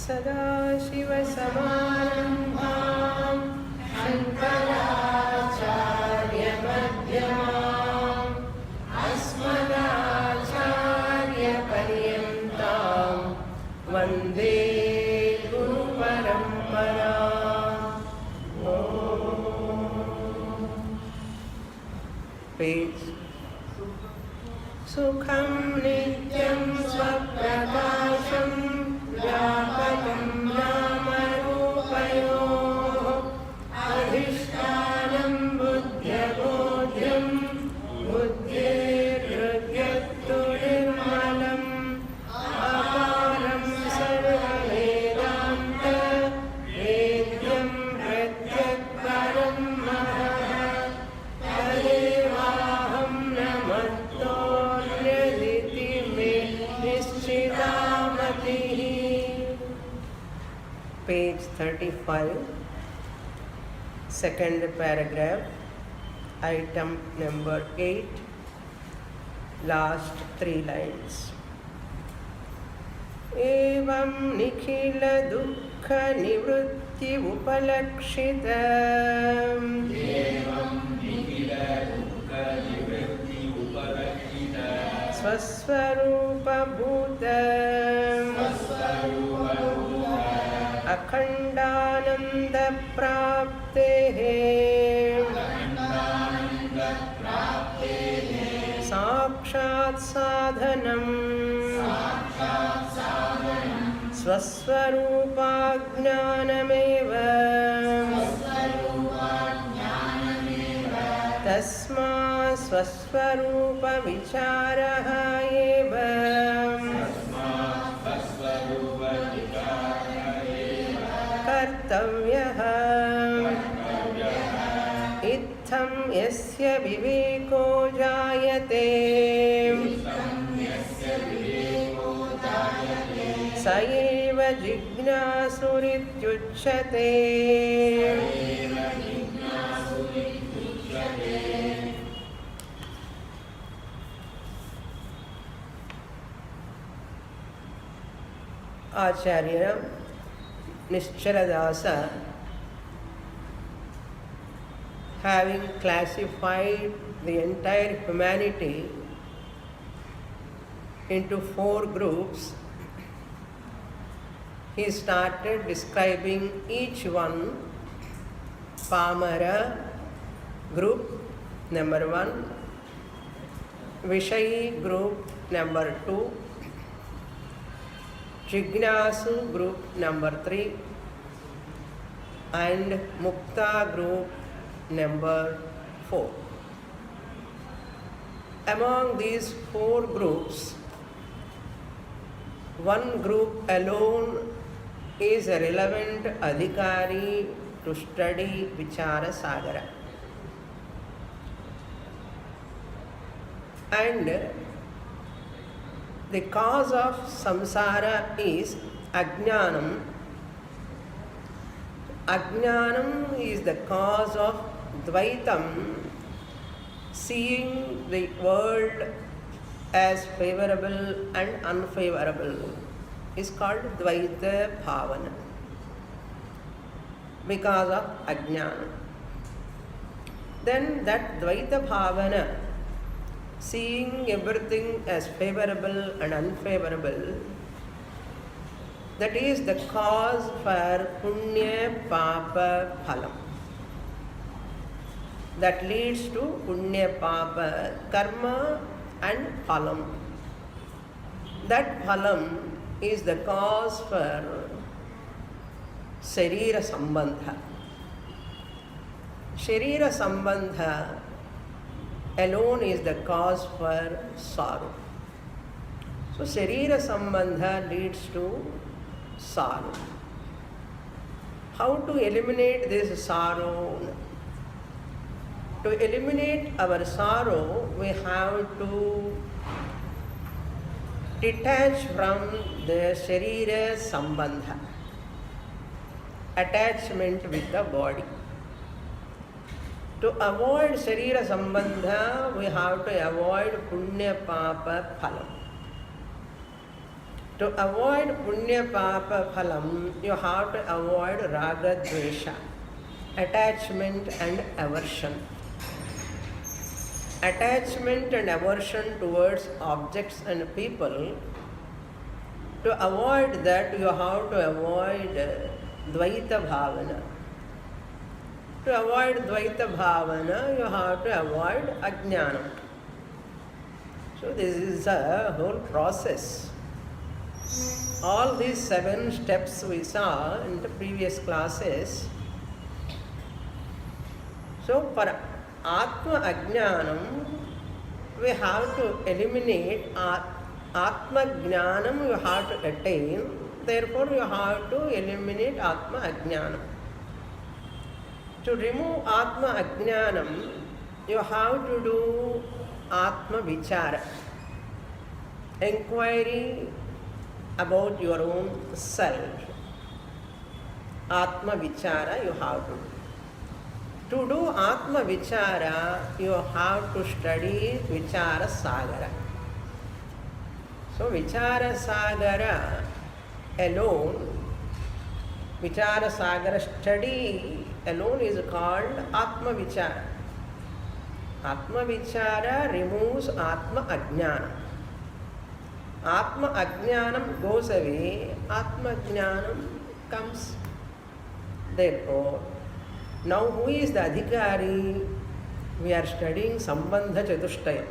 Sadashivasamārambhāṃ Śaṅkarācārya-madhyamāṃ Asmadācārya-paryantām Vandē Guru Paraṁparāṃ. Page. Sukham nityam svaprakasham vyāpakam nāma-rūpayoh adhishthānam buddhya-bodhyam buddhir-hridyattu nirmalam aparam sarva-vedānta vedyam pratyak-param mahah tadevāham namatto-nyaditi me nischidāmatihi. Page 35, second paragraph, item number 8, last 3 lines. Evam nikhila dukkha nivrutti upalakshitam swasvarupa bhutam akhandananda praptehe sakshat sadhanam swasvarupa jnanameva tasma swasvarupa vicharaha eva kartavyah itham yasya viveko jayate sa eva jignasurityuchyate. Ācarya Nischal, having classified the entire humanity into 4 groups, he started describing each one. Pamara group number 1, Vishayi group number 2, Jignasu group number 3, and Mukta group number 4. Among these 4 groups, one group alone is a relevant adhikari to study Vicharasagara. And the cause of samsara is ajnanam. Ajnanam is the cause of dvaitam, seeing the world as favorable and unfavorable, is called Dvaita Bhavana, because of ajnana. Then that Dvaita Bhavana, seeing everything as favorable and unfavorable, that is the cause for punya papa phalam. That leads to punya papa karma and phalam. That phalam is the cause for sharira sambandha. Sharira sambandha alone is the cause for sorrow. So sharira sambandha leads to sorrow. How to eliminate this sorrow? To eliminate our sorrow, we have to detach from the sharira sambandha, attachment with the body. To avoid sharira sambandha, we have to avoid punya papa phalam. To avoid punya papa phalam, you have to avoid raga dvesha, attachment and aversion. Attachment and aversion towards objects and people. To avoid that, you have to avoid Dvaita Bhavana. To avoid Dvaita Bhavana, you have to avoid Ajnana. So this is a whole process. All these 7 steps we saw in the previous classes. So for Atma Ajnanam, we have to eliminate Atma Jnanam, you have to attain. Therefore, you have to eliminate Atma Ajnanam. To remove Atma Ajnanam, you have to do Atma Vichara, inquiry about your own self. Atma Vichara you have to do. To do Atma Vichara, you have to study Vicharasagara. So Vicharasagara alone, Vicharasagara study alone is called Atma Vichara. Atma Vichara removes Atma Ajnana. Atma Ajnanam goes away, Atma Jnanam comes. Therefore, now who is the Adhikari? We are studying Sambandha Chatushtayam,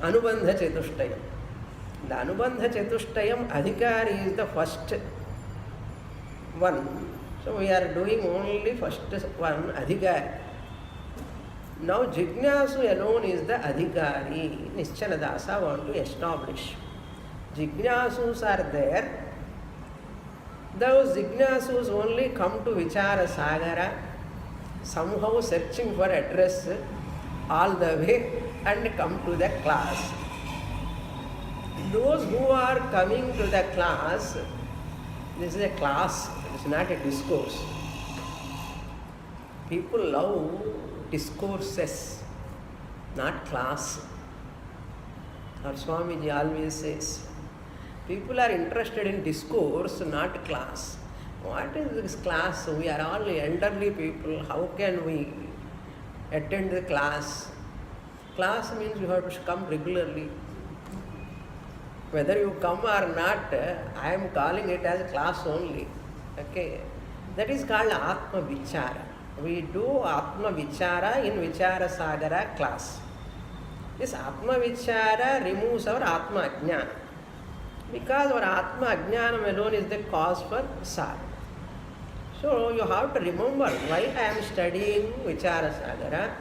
Anubandha Chatushtayam. The Anubandha Chatushtayam Adhikari is the first one. So we are doing only first one, Adhikari. Now Jignasu alone is the Adhikari. Nischala want to establish. Jignasus are there. Those Jignasus only come to Vicharasagara, somehow searching for address all the way and come to the class. Those who are coming to the class, this is a class, it is not a discourse. People love discourses, not class. Our Swamiji always says, people are interested in discourse, not class. What is this class? We are all elderly people. How can we attend the class? Class means you have to come regularly. Whether you come or not, I am calling it as class only. Okay, that is called Atma Vichara. We do Atma Vichara in Vicharasagara class. This Atma Vichara removes our Atma Ajnana. Because our Atma Ajnanam alone is the cause for Sāra. So you have to remember why I am studying Vicharasagara,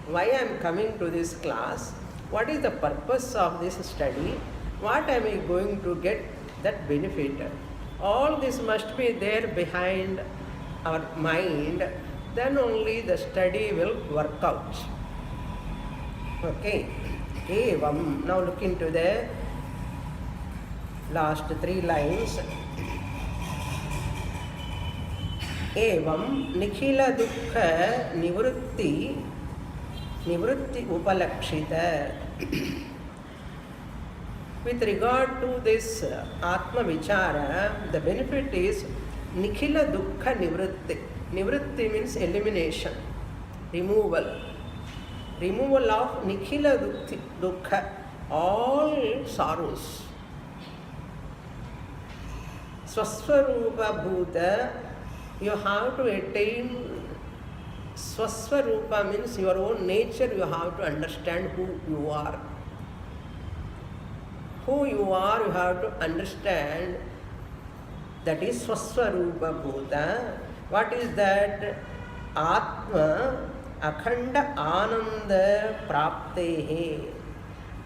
why I am coming to this class, what is the purpose of this study, what am I going to get that benefit. All this must be there behind our mind, then only the study will work out. Okay. Evam. Now look into the last 3 lines. Evam nikhila dukkha nivrutti upalakshita. With regard to this Atma Vichara, the benefit is nikhila dukkha nivrutti. Nivrutti means elimination, removal. Removal of nikhila dukkha, all sorrows. Swasvarupa bhuta, you have to attain. Swasvarupa means your own nature, you have to understand who you are. Who you are, you have to understand. That is Swasvarupa bhuta. What is that? Atma akhanda ananda praptehe.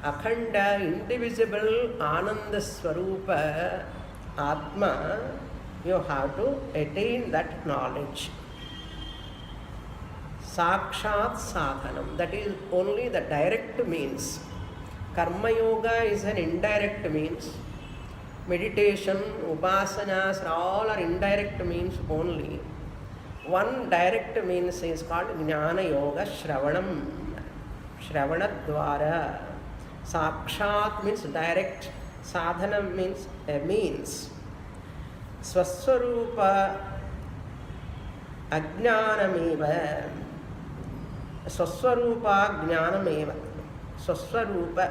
Akhanda, indivisible ananda swarupa Atma, you have to attain that knowledge. Sakshat sadhanam, that is only the direct means. Karma yoga is an indirect means. Meditation, upasanas, all are indirect means only. One direct means is called Jnana Yoga Shravanam. Shravanadvara. Sakshat means direct Sadhanam means a means. Swaswarupa ajnanameva. Swaswarupa jnanameva. Swaswarupa.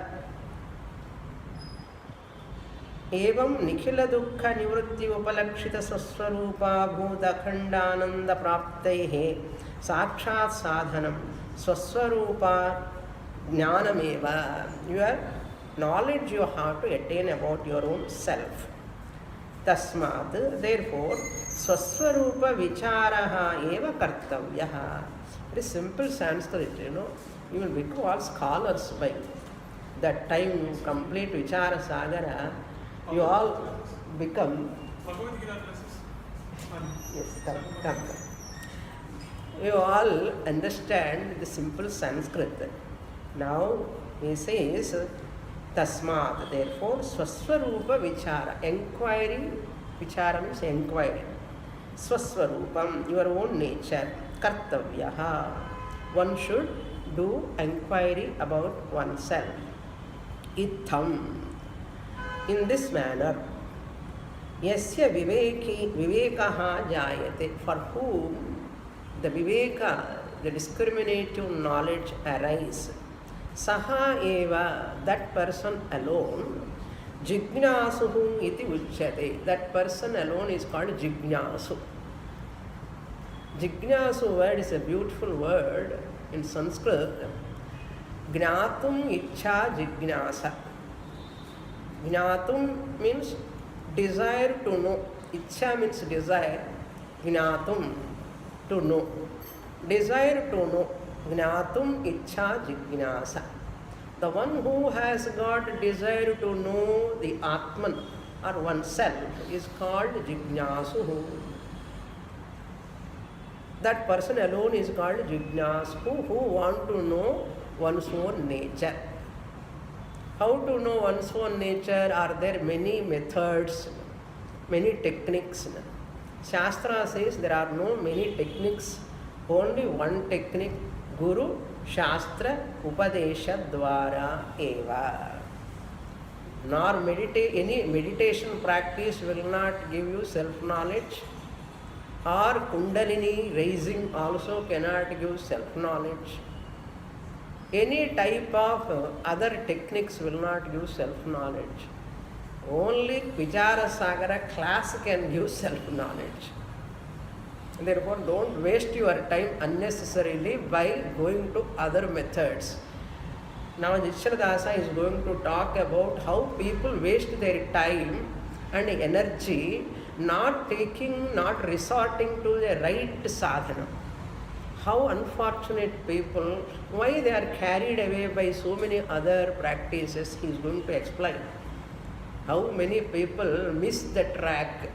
Evam nikhila dukkha nivritti upalakshita swaswarupa bhuta khandananda praptaihe sakshat sadhanam swaswarupa jnanameva. Your knowledge you have to attain about your own self. Tasmat, therefore, swaswarupa vicharaha eva kartavyaha. Very simple Sanskrit, you will become all scholars by that time you complete Vicharasagara. You all become. Bhagavadgītā classes. Yes, come. You all understand the simple Sanskrit. Now he says, Tasmat, therefore, Swaswarupa Vichara, inquiry, Vichara means inquiry. Swaswarupam, your own nature, Kartavyaha. One should do inquiry about oneself. Itham. In this manner, yasya vivekaha jayate, for whom the viveka, the discriminative knowledge arises, saha eva, that person alone, jignasuhu iti uchyate, that person alone is called jignasu. Jignasu word is a beautiful word in Sanskṛt. Gnatum ichha jignasa. Gnatum means desire to know. Ichha means desire. Gnatum, to know. Desire to know. Gnatum ichha jignasa. The one who has got desire to know the Atman or oneself is called jignasu. That person alone is called jignasu, who want to know one's own nature. How to know one's own nature? Are there many methods, many techniques? Shastra says there are no many techniques, only one technique, Guru Shastra Upadesha Dvara Eva. Nor any meditation practice will not give you self-knowledge, or Kundalini raising also cannot give self-knowledge. Any type of other techniques will not give self-knowledge. Only Vicharasagara class can give self-knowledge. Therefore, don't waste your time unnecessarily by going to other methods. Now, Vichara is going to talk about how people waste their time and energy not resorting to the right sadhana. How unfortunate people, why they are carried away by so many other practices, he is going to explain. How many people miss the track,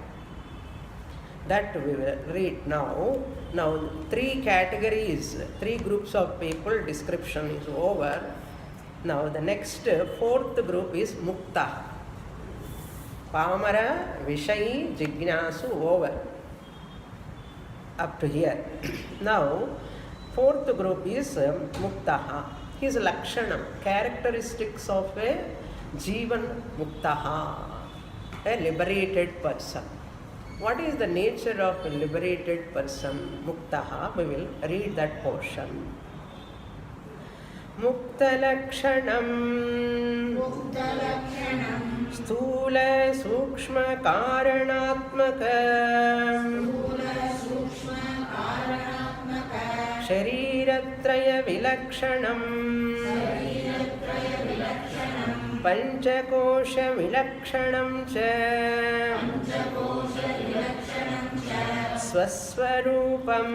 that we will read now. Now, three categories, three groups of people, description is over. Now, the next, fourth group is Mukta. Pamara, Vishayi, Jignasu, over. Up to here. Now, fourth group is Muktaha. His Lakshanam, characteristics of a Jivan Muktaha, a liberated person. What is the nature of a liberated person, Muktaha? We will read that portion. Muktalakshanam Sthula Sukshma Karanatmakam Shariratraya Vilakshanam Panchakosha Vilakshanam Cha Swaswarupam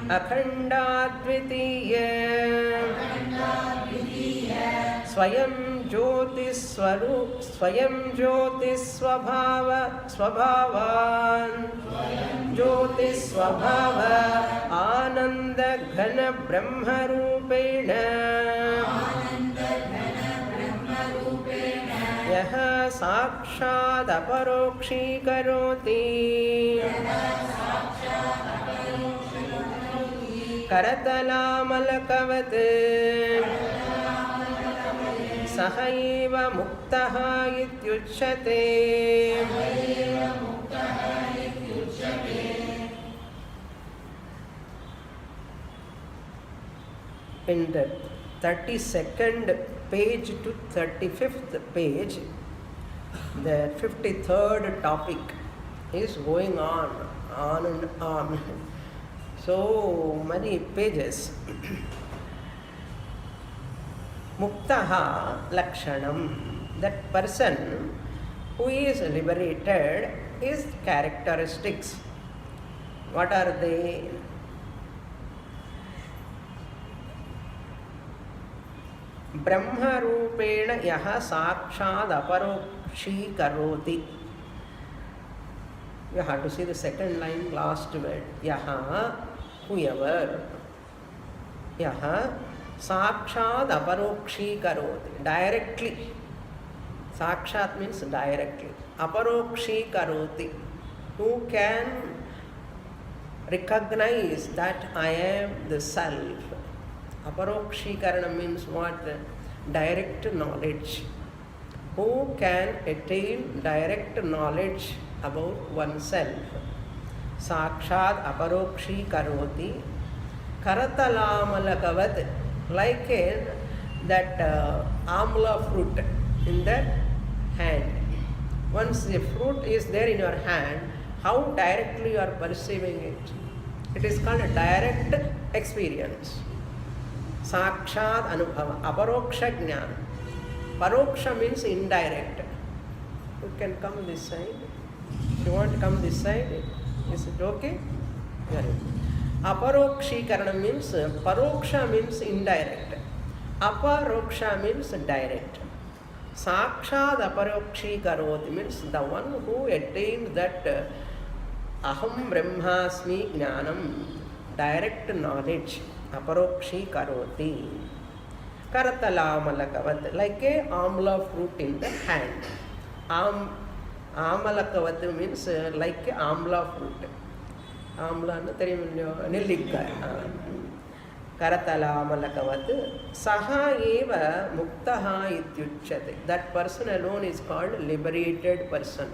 Akhandadvitiya Swayam Jyotisvabhava Ananda Ghana Brahma Rupena Yaha Sakshad Aparokshi Karoti Karatala Malakavat सह एव मुक्तः इत्युच्यते. In the 32nd page to 35th page, the 53rd topic is going on and on. So many pages. Muktaha lakshanam. That person who is liberated, his characteristics. What are they? ब्रह्मरूपेण यः साक्षात् अपरोक्षीकरोति. You have to see the second line, last word. Yaha, whoever. Yaha, sakshat aparokshīkaroti. Directly. Sakshat means directly. Aparokshīkaroti. Who can recognize that I am the self. Aparokshīkarana means what? Direct knowledge. Who can attain direct knowledge about oneself. Sakshat aparokshīkaroti. Karatalamalakavat, like that amla fruit in the hand. Once the fruit is there in your hand, how directly you are perceiving it? It is called a direct experience. Sakshat anubhava, aparoksha jnana. Paroksha means indirect. You can come this side. If you want to come this side, is it okay? Very good. Aparokshīkarana means, paroksha means indirect. Aparoksha means direct. Sakshat aparokshīkaroti means the one who attained that aham brahmasmi jnanam, direct knowledge. Aparokshīkaroti. Karatalamalakavat, like a amla fruit in the hand. Amalakavat means like a amla fruit. Amla na theriyumillo, nellikkai. Karatalamalakavat. Saha eva muktaha ityuchyate. That person alone is called liberated person.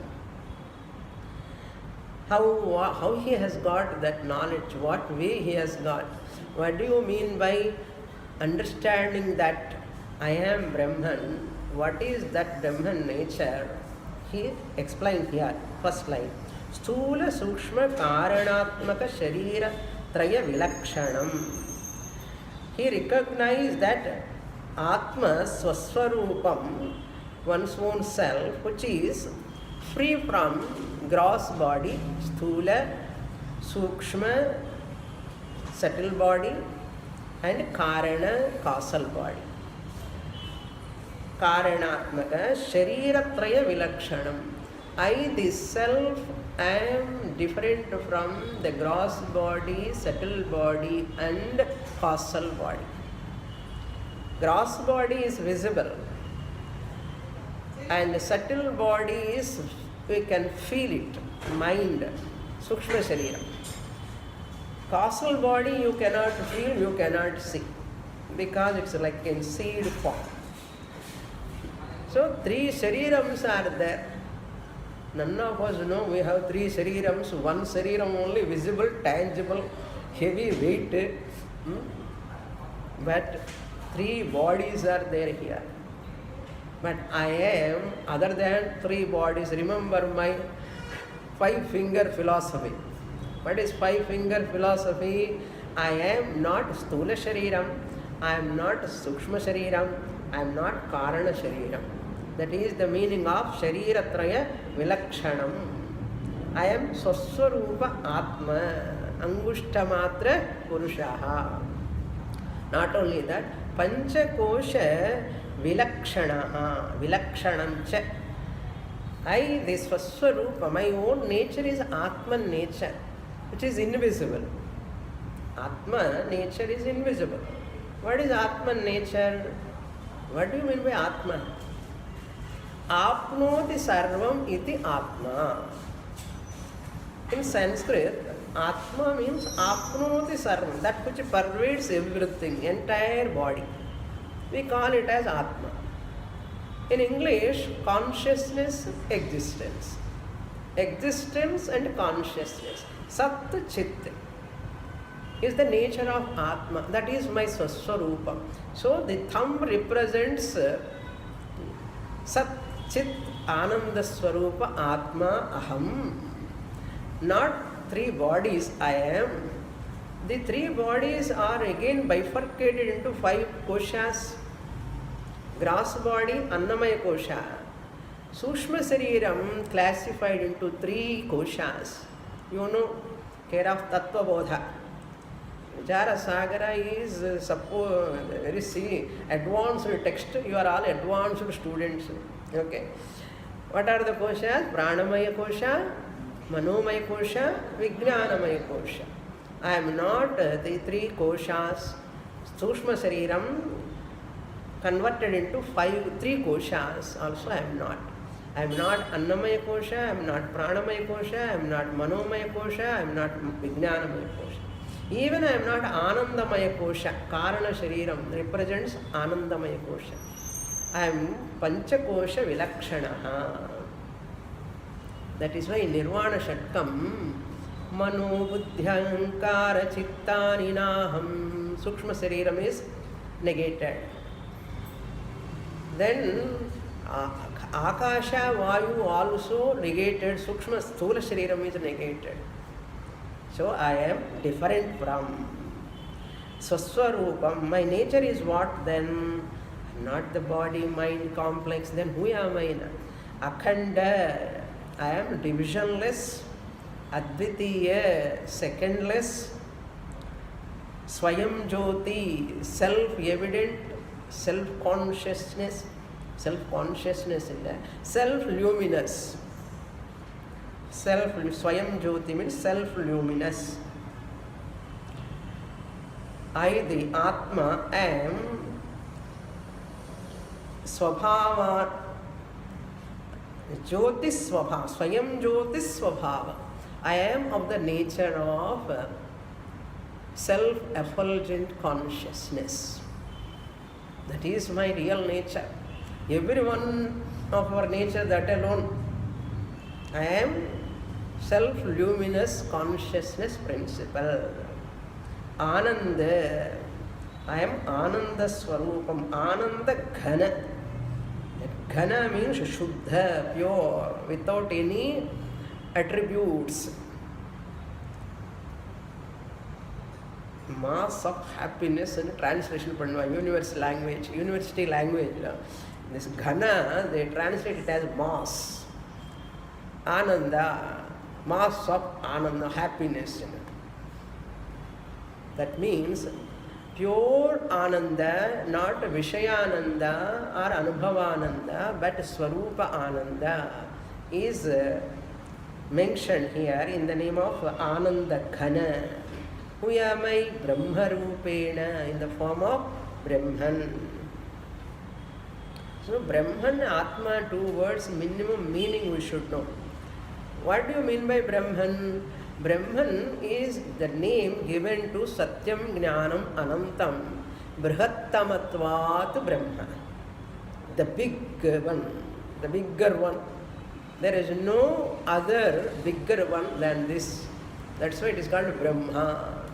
How he has got that knowledge? What way he has got? What do you mean by understanding that I am Brahman? What is that Brahman nature? He explained here, first line. Sthula sukshma karanatmaka sharira traya vilakshanam. He recognized that Atma swaswarupam, one's own self, which is free from gross body, sthula, sukshma, subtle body, and karana, causal body. Karanatmaka shariratraya vilakshanam. I, this self, am different from the gross body, subtle body, and causal body. Gross body is visible, and the subtle body is, we can feel it, mind, sukshma sharira. Causal body you cannot feel, you cannot see, because it's like in seed form. So 3 sharirams are there. None of us know we have 3 sharirams. One shariram only visible, tangible, heavy weight. But 3 bodies are there here. But I am other than 3 bodies. Remember my 5-finger philosophy. What is 5-finger philosophy? I am not sthula shariram, I am not sukshma shariram, I am not karana shariram. That is the meaning of shariratraya vilakshanam. I am swaswarupa atma, angushtamatra purushaha. Not only that, panchakosha vilakshanaha, vilakshanamcha. I, this swaswarupa, my own nature is Atman nature, which is invisible. Atma nature is invisible. What is Atman nature? What do you mean by Atman? Apnoti sarvam iti Atma. In Sanskrit, Atma means apnoti sarvam, that which pervades everything, entire body. We call it as Atma. In English, consciousness, existence. Existence and consciousness. Sat Chit is the nature of Atma. That is my Swaswarupa. So the thumb represents Sat Chit Ananda Swarupa Atma Aham. Not three bodies I am. The three bodies are again bifurcated into 5 koshas. Gross body, Annamaya kosha. Sushma Sariram classified into 3 koshas. You know, care of Tattva Bodha. Vicharasagara is very silly, advanced text. You are all advanced students. Okay. What are the koshas? Pranamaya kosha, Manomaya kosha, Vijnanamaya kosha. I am not the 3 koshas. Sushma Sariram converted into 3 koshas. Also I am not. I am not Annamaya kosha, I am not Pranamaya kosha, I am not Manomaya kosha, I am not Vijnanamaya kosha. Even I am not Anandamaya kosha. Karana Shariram represents Anandamaya kosha. I am Panchakosha Vilakshanaha. That is why in Nirvana Shatkam, Mano Buddhyankara Chittani Naham, Sukshma Sariram is negated. Then Akasha Vayu also negated, Sukshma Sthula Shariram is negated. So I am different from Swaswarupam. My nature is what then? Not the body, mind, complex. Then who am I? Akhanda. I am divisionless. Advitiya, secondless. Swayam Jyoti, self-evident, self-consciousness. Self-consciousness in there. Self-luminous. Swayam Jyoti means self-luminous. I, the Atma, am Swabhava, Jyotis Swabhava, Swayam Jyotis Swabhava. I am of the nature of self-effulgent consciousness. That is my real nature. Every one of our nature, that alone. I am self-luminous consciousness principle. Ananda. I am Ananda Swarupam. Ananda Ghana. That Ghana means Shuddha, pure, without any attributes. Mass of happiness and translation pannuva, university language. This Ghana, they translate it as mass. Ananda, mass of Ananda, happiness. That means pure Ananda, not Vishayananda or Anubhavananda, but Swarupa Ananda is mentioned here in the name of Ananda Ghana. Who am I? Brahma Rupena, in the form of Brahman. So Brahman, Atma, 2 words, minimum meaning we should know. What do you mean by Brahman? Brahman is the name given to Satyam Jnanam Anantam, Brihattamatvat Brahma. The big one, the bigger one. There is no other bigger one than this. That's why it is called Brahma.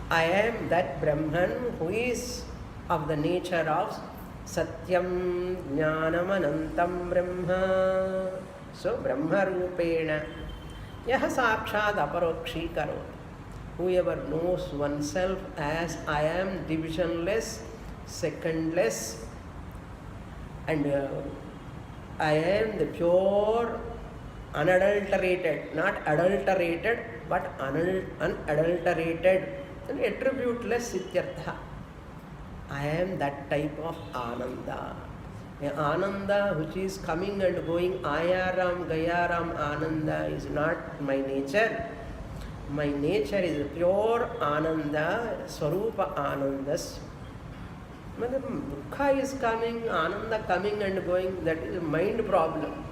I am that Brahman who is of the nature of Satyam Jnanam Anantam Brahma. So Brahma Rupena Yaha Sakshad Aparokshi Karot. Whoever knows oneself as I am divisionless, secondless, and I am the pure, unadulterated, not adulterated, but unadulterated, and attributeless ityartha. I am that type of Ananda. Ananda which is coming and going, Ayaram, Gayaram, Ananda is not my nature. My nature is pure Ananda, Swarupa Anandas. Dukkha is coming, Ananda coming and going, that is a mind problem.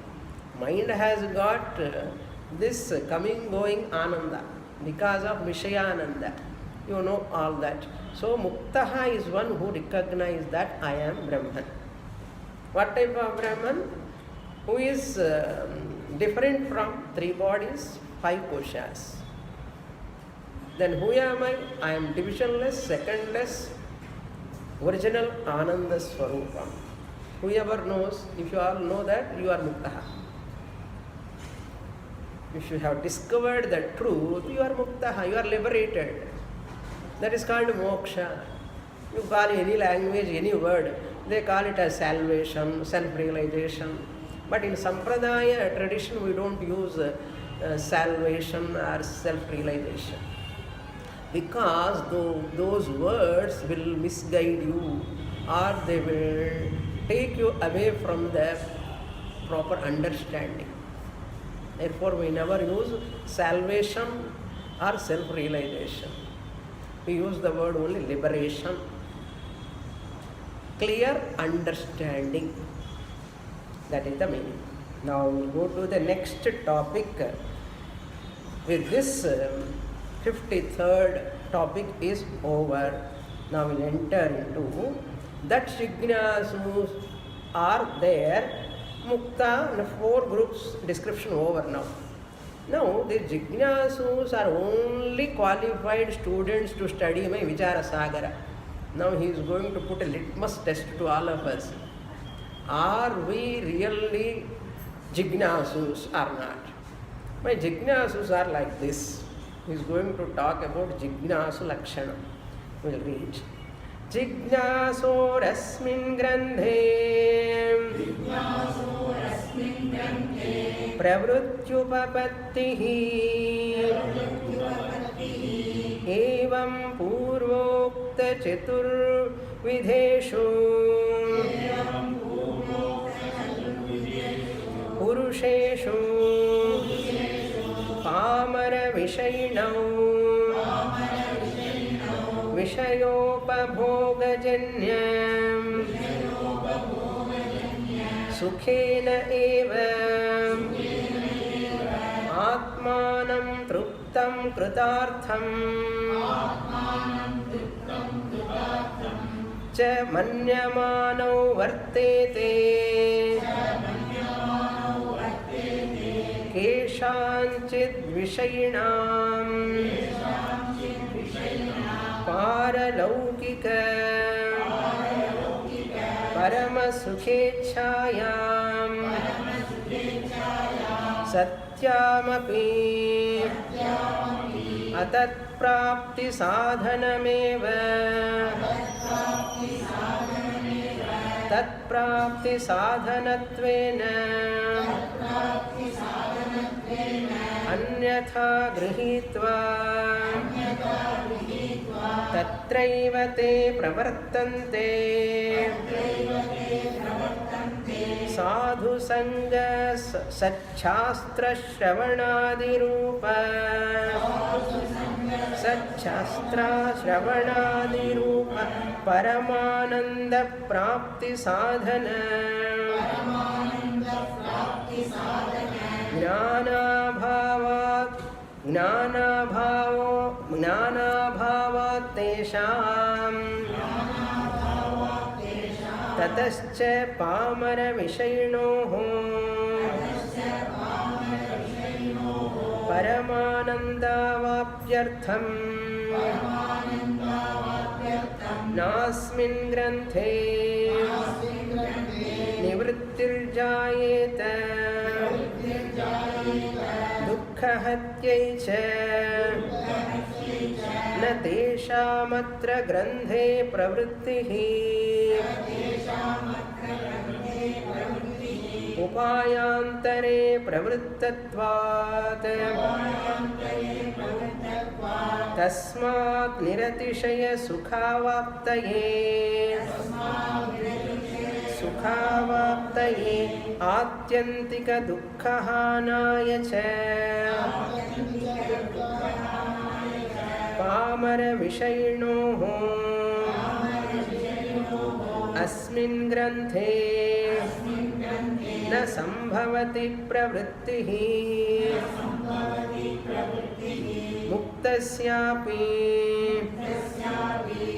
Mind has got this coming, going Ananda because of Vishayananda. you know all that. So Muktaha is one who recognizes that I am Brahman. What type of Brahman? Who is different from 3 bodies, 5 koshas. Then who am I? I am divisionless, secondless, original Ananda Swarupam. Whoever knows, if you all know that, you are Muktaha. If you have discovered the truth, you are Muktaha, you are liberated. That is called Moksha. You call any language, any word, they call it as salvation, self-realization. But in Sampradaya tradition, we don't use salvation or self-realization. Because those words will misguide you, or they will take you away from the proper understanding. Therefore, we never use salvation or self-realization. We use the word only liberation, clear understanding. That is the meaning. Now we will go to the next topic. With this 53rd topic is over. Now we will enter into that Jignasus are there. Mukta, the 4 groups description over now. Now the Jignasus are only qualified students to study my Vicharasagara. Now he is going to put a litmus test to all of us. Are we really Jignasus or not? My Jignasus are like this. He is going to talk about Jignasu Lakshana. We will read. Jignasorasmin grandhe pravrutyupapattihi evam purvokta chaturvidheshu purusheshu pamara vishainau Vishayopabhogajanyam Sukhena eva Atmanam truptam kritartham Cha manyamanau vartete Keshanchid vishainam Paralaukika Paramasukechayam Satyamapi Atat prapti sadhanameva Tat prapti sadhanatvena Anyatha grihitva Tatraiva te pravartante Sadhu sangha satchastra shravanadirupa Satchastra shravanadirupa Paramananda prapti sadhana Gnānabhāvat teshām tatascha pāmara viṣainoho Paramanandavapyartham Nāsmin granthe Nivrittirjāyeta Dukkhahatyai cha Na teshāmatra granthe pravrittihi Upāyāntare pravrittattvāt Tasmāt niratishaya sukhavaptaye Sukhavaptaye Ātyantika dukkhahanāya cha Pāmara viṣainoho Asmin granthe न संभवति प्रवृत्तिः मुक्तस्यापि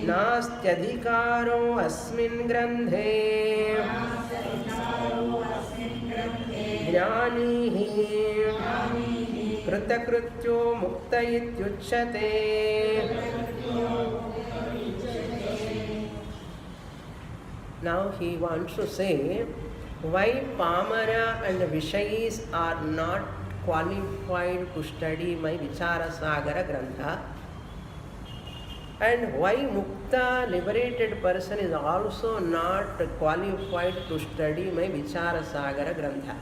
नास्त्यधिकारो अस्मिन् ग्रन्थे ज्ञानी कृतकृत्यो मुक्त इत्युच्यते. Now he wants to say why Pamara and Vishayis are not qualified to study my Vicharasagara Grantha, and why Mukta, liberated person, is also not qualified to study my Vicharasagara Grantha.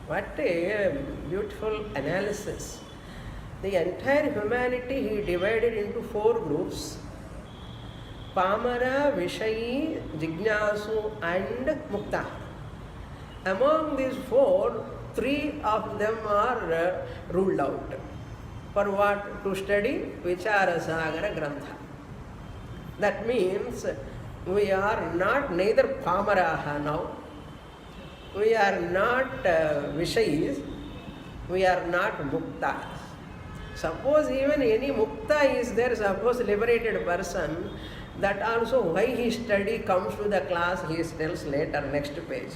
What a beautiful analysis. The entire humanity he divided into 4 groups: Pamara, Vishayi, Jignasu and Mukta. Among these 4, 3 of them are ruled out. For what? To study Vicharasagara Grantha. That means we are not neither Pamaraha now, we are not Vishayis, we are not Muktas. Suppose even any Mukta is there, suppose liberated person, that also why he study comes to the class, he tells later, next page.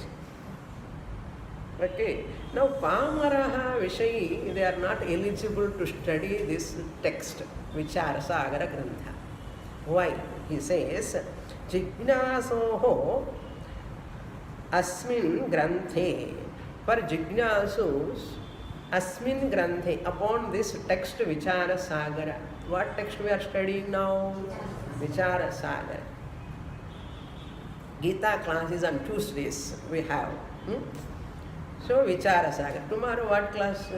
Okay. Now Pamaraha, Vishayi, they are not eligible to study this text, Vicharasagara Grantha. Why? He says, Jignasoho Asmin Granthe. For Jignasus, Asmin Granthe, upon this text Vicharasagara. What text we are studying now? Vicharasagara. Gita class is on Tuesdays we have. So Vicharasagara. Tomorrow what class?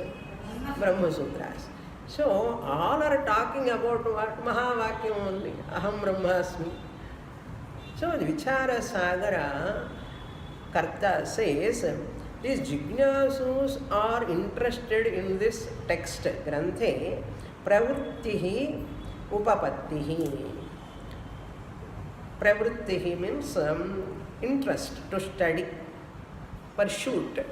Brahma Sutras. So all are talking about what? Mahavakyam only. Aham Brahmasmi. So Vicharasagara Karta says, these Jignasus are interested in this text, Granthe, Pravrittihi Upapattihi. Pravrittihi means interest, to study, pursuit.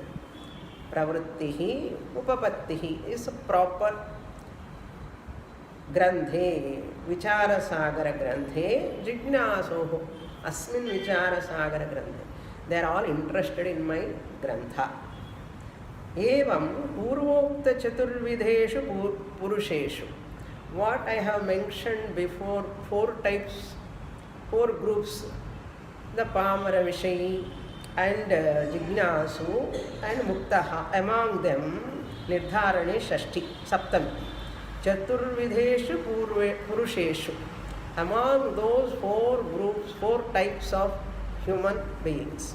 Pravrittihi Upapattihi is proper. Granthe, Vicharasagara Granthe, Jignasoho, Asmin Vicharasagara Granthe. They are all interested in my Grantha. Evam Purvokta Chaturvidheshu Purusheshu. What I have mentioned before, 4 types, 4 groups, the Pamara, Vishayi and Jignasu and Muktaha. Among them, Nirdharane Shashti, Saptami. Chaturvidheshu Purusheshu. Among those 4 groups, 4 types of human beings.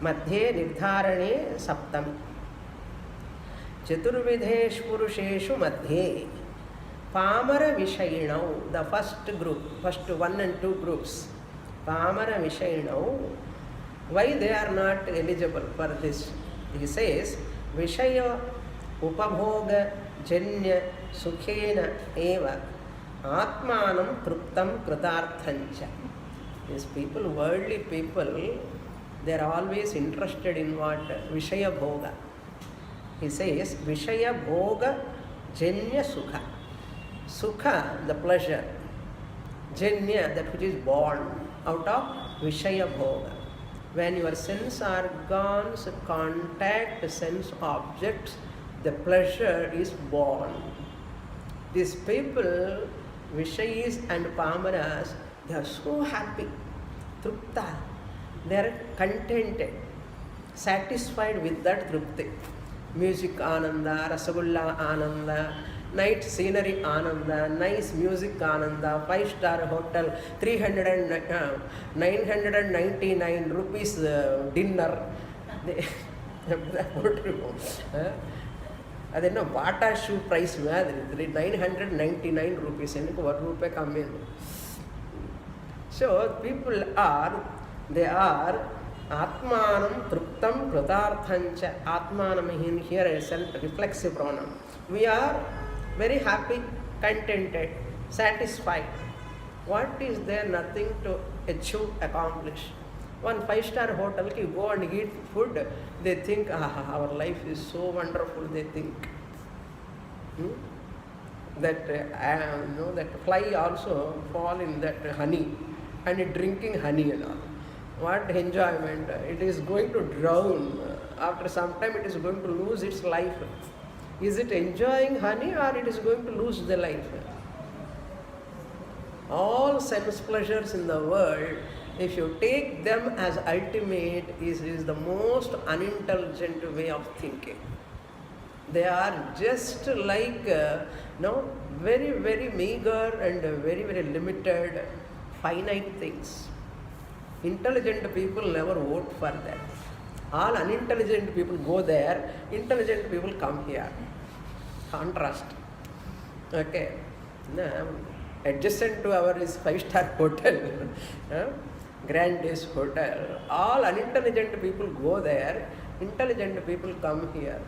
Madhye Nirdharane Saptami. Chaturvidheshu Purusheshu Madhye. Pamara Vishayinau, the first group, first 1 and 2 groups. Pamara Vishayinau, why they are not eligible for this? He says, Vishaya Upabhoga Janya Sukhena Eva Atmanam Truptam Kritarthancha. These people, worldly people, they are always interested in what? Vishaya Bhoga. He says, Vishaya Bhoga Janya Sukha. Sukha, the pleasure. Janya, that which is born out of Vishaya Bhoga. When your sense organs contact sense objects, the pleasure is born. These people, Vishayis and Pamaras, they are so happy, trupta, they are contented, satisfied with that trupti. Music ananda, rasagulla ananda, night scenery ananda, nice music ananda, 5-star hotel, 999 rupees dinner. ಅದೇನೋ Bata shoe price ಮಾದ್ರಿ 999 rupees ಏನಕ್ಕೆ 1 ರೂಪಾಯಿ ಕಮ್ಮಿ. So people are, they are Atmanam Truptam Kritarthancha. Atmanam here is self-reflexive pronoun. We are very happy, contented, satisfied. What is there? Nothing to achieve, accomplish. One 5-star hotel, you go and eat food, they think, our life is so wonderful, they think. That that fly also fall in that honey and drinking honey and all. What enjoyment! It is going to drown. After some time, it is going to lose its life. Is it enjoying honey or it is going to lose the life? All sense pleasures in the world, if you take them as ultimate, is the most unintelligent way of thinking. They are just like very, very meager and very, very limited, finite things. Intelligent people never vote for that. All unintelligent people go there, intelligent people come here. Contrast. Okay. Now, adjacent to our is 5-star hotel, Grandest hotel. All unintelligent people go there, intelligent people come here.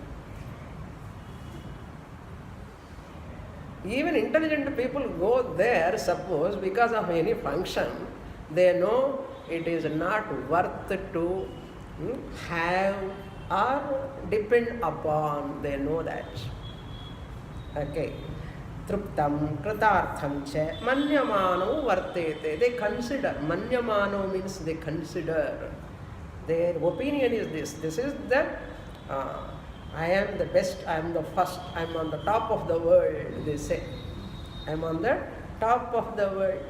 Even intelligent people go there, suppose, because of any function, they know it is not worth to have or depend upon, they know that. Okay. Truptam, kritartham cha, manyamano vartete. They consider. Manyamano means they consider. Their opinion is this. This is the, I am the best, I am the first, I am on the top of the world, they say. I am on the top of the world.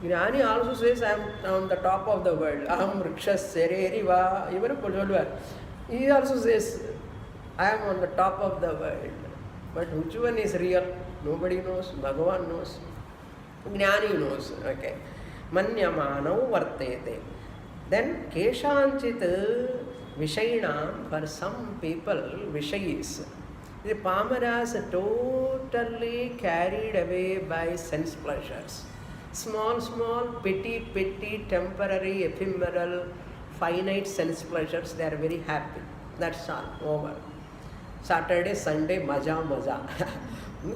Gnani also says, I am on the top of the world. Aham rikshas sereriva. He also says, I am on the top of the world. But which one is real? Nobody knows. Bhagavan knows. Gnani knows. Okay. Manyamano vartete. Then keshanchit Vishayinam, for some people, Vishayis. The Pamaras are totally carried away by sense pleasures. Small, petty, temporary, ephemeral, finite sense pleasures, they are very happy. That's all, over. Saturday, Sunday, maja.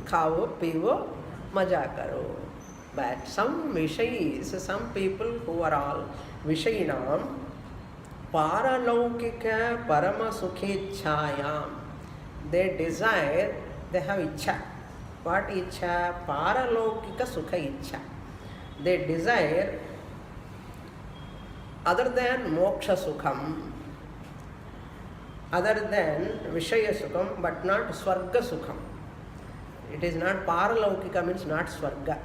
Khavo, pivo, maja karo. But some Vishayis, some people who are all Vishayinam, Paralaukika Parama Sukhechayam. They desire, they have ichha. What ichha? Paralaukika Sukha ichha. They desire other than Moksha Sukham, other than Vishaya Sukham, but not Swarga Sukham. It is not Paralaukika, means not Swarga.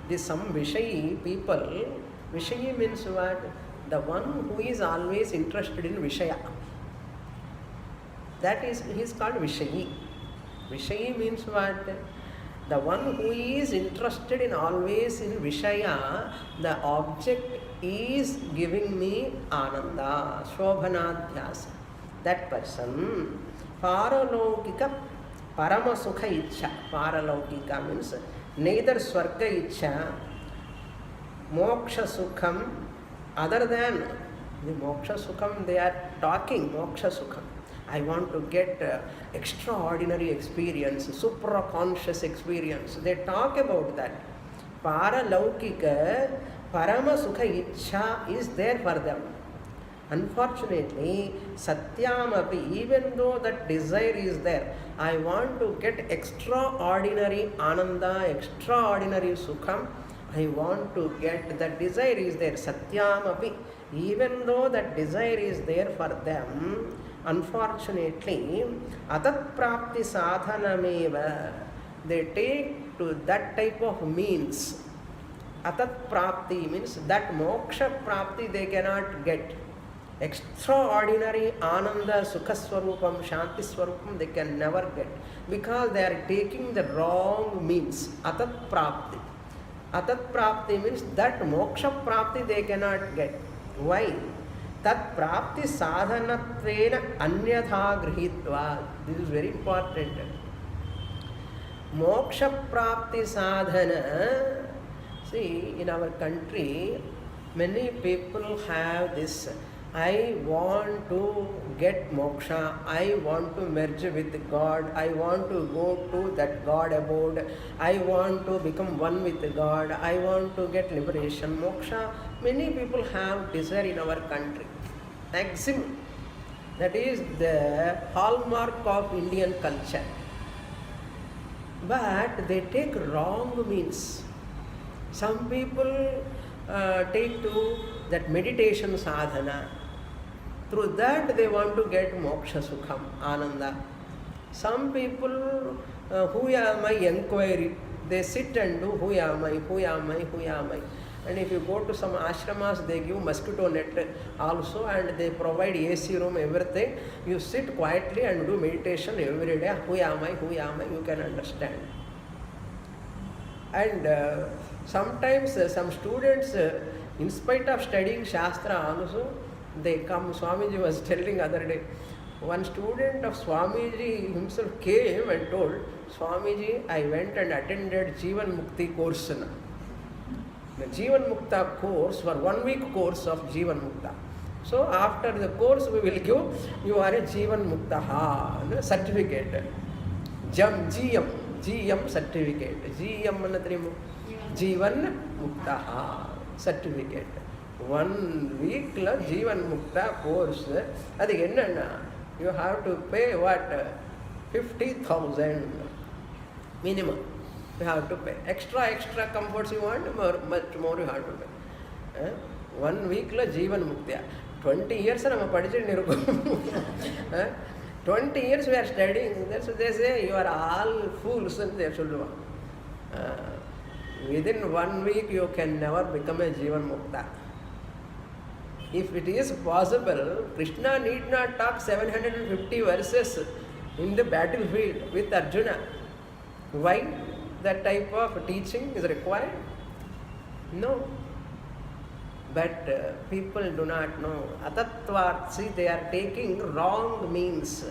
These some Vishayi people, Vishayi means what? The one who is always interested in Vishaya. That is, he is called Vishayi. Vishayi means what? The one who is interested in always in Vishaya, the object is giving me Ananda, Shobhanadhyasa. That person, Paralaukika, Parama Sukha Ichha. Paralaukika means neither Swarga Ichha, Moksha Sukham, other than the Moksha Sukham, they are talking Moksha Sukham. I want to get extraordinary experience, supra-conscious experience. They talk about that. Paralaukika, Parama Sukha Ichha is there for them. Unfortunately, Satyamapi, even though that desire is there, I want to get extraordinary Ananda, extraordinary Sukham, I want to get, that desire is there. Satyamapi, even though that desire is there for them, unfortunately, atat prapti sadhanameva, they take to that type of means. Atat prapti means that moksha prapti they cannot get. Extraordinary Ananda, Sukha Swarupam, Shanti Swarupam they can never get, because they are taking the wrong means. Atat prapti. Atat prapti means that moksha prapti they cannot get. Why? Tat prapti sadhanatvena anyatha grihitva. This is very important. Moksha prapti sadhana. See, in our country, many people have this. I want to get moksha, I want to merge with God, I want to go to that God abode, I want to become one with God, I want to get liberation. Moksha Many people have desire in our country. Maximum. That is the hallmark of Indian culture. But they take wrong means. Some people take to that meditation sadhana. Through that they want to get moksha sukham, ananda. Some people, who am I inquiry, they sit and do who am I, who am I, who am I. And if you go to some ashramas, they give mosquito net also, and they provide AC room, everything. You sit quietly and do meditation every day. Who am I, you can understand. And sometimes some students, in spite of studying Shastra also, they come. Swamiji was telling other day, one student of Swamiji himself came and told, Swamiji, I went and attended Jivan Mukti course. The Jivan Mukta course was 1 week course of Jivan Mukta. So after the course we will give, you are a Jivan Mukta certificate. GM certificate. GM anathrimo. Jivan Mukta certificate. 1 week la Jivan Mukta course. You have to pay what? 50,000 minimum. You have to pay. Extra comforts you want, much more you have to pay. 1 week la Jivan Mukta. 20 years nama padichu nirukum. 20 years we are studying. That's what they say. You are all fools. They should do. Within 1 week you can never become a Jivan Mukta. If it is possible, Krishna need not talk 750 verses in the battlefield with Arjuna. Why that type of teaching is required? No. But people do not know. Atatvartsi, they are taking wrong means.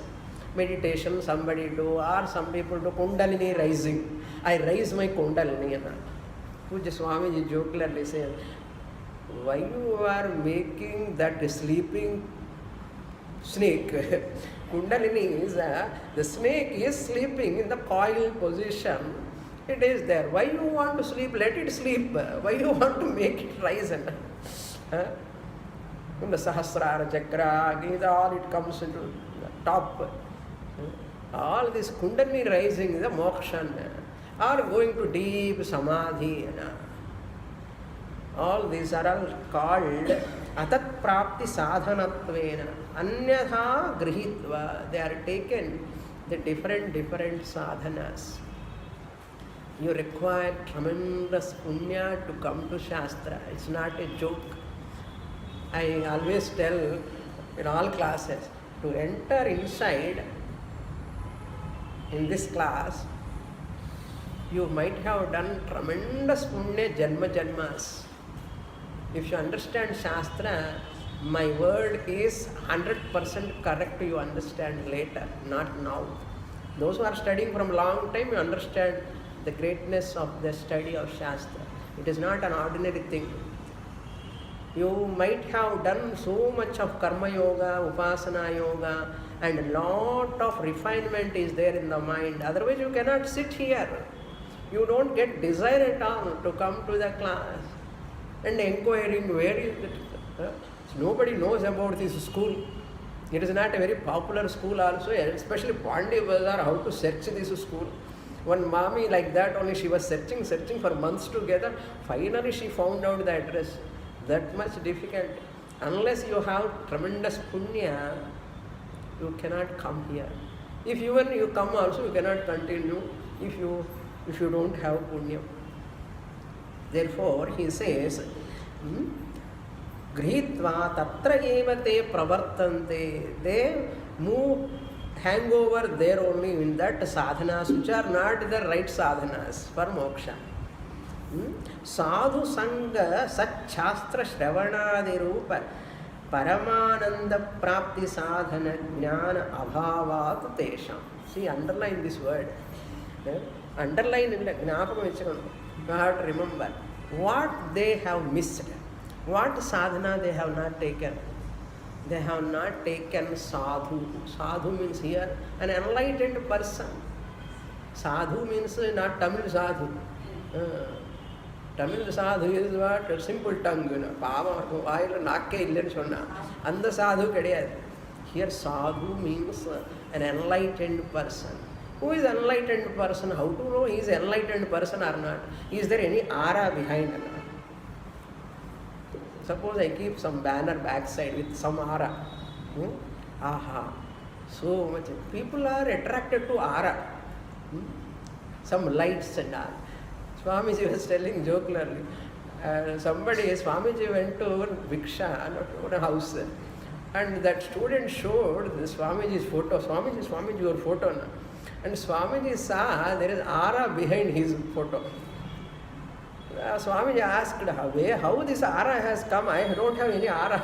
Meditation somebody do, or some people do Kundalini rising. I raise my Kundalini. Puja Swamiji jocularly says, why you are making that sleeping snake? Kundalini is, the snake is sleeping in the coil position. It is there. Why you want to sleep? Let it sleep. Why you want to make it rise? From the Sahasrara, Chakra, Gita, all it comes into the top. All this Kundalini rising is a moksha. Or going to deep samadhi. All these are all called atat prapti sadhanatvena. Anyatha grihitva. They are taken the different sadhanas. You require tremendous punya to come to Shastra. It's not a joke. I always tell in all classes, to enter inside in this class, you might have done tremendous punya janmas. If you understand Shastra, my word is 100% correct, you understand later, not now. Those who are studying from a long time, you understand the greatness of the study of Shastra. It is not an ordinary thing. You might have done so much of Karma Yoga, Upasana Yoga, and a lot of refinement is there in the mind. Otherwise you cannot sit here. You don't get desire at all to come to the class. And inquiring where is it. Nobody knows about this school. It is not a very popular school also, especially Pandi Bazaar, how to search this school. One mommy like that only, she was searching for months together. Finally she found out the address. That much difficult. Unless you have tremendous punya, you cannot come here. If even you come also, you cannot continue if you don't have punya. Therefore, he says, Grihitva tatra eva te pravartante. They move, hang over there only in that sadhanas which are not the right sadhanas for moksha. Sadhu Sangha Satchastra Shravanadi Rupa Paramārthananda Prapti Sadhana Jnana Abhavat Tesham. See, underline this word. Underline in the Gnapam. You have to remember what they have missed. What sadhana they have not taken. They have not taken sadhu. Sadhu means here an enlightened person. Sadhu means not Tamil sadhu. Tamil sadhu is what? A simple tongue, Pava, vaayila nakke illennu sonna. Andha sadhu kediyadu. Here sadhu means an enlightened person. Who is enlightened person? How to know he is enlightened person or not? Is there any aura behind or not? Suppose I keep some banner backside with some aura. Aha. So much. People are attracted to aura. Some lights and all. Swamiji was telling jokingly, Swamiji went to Vichara, to a house, and that student showed the Swamiji's photo. Swamiji, your photo. Na? And Swamiji saw there is aura behind his photo. Swamiji asked her, how this aura has come? I don't have any aura.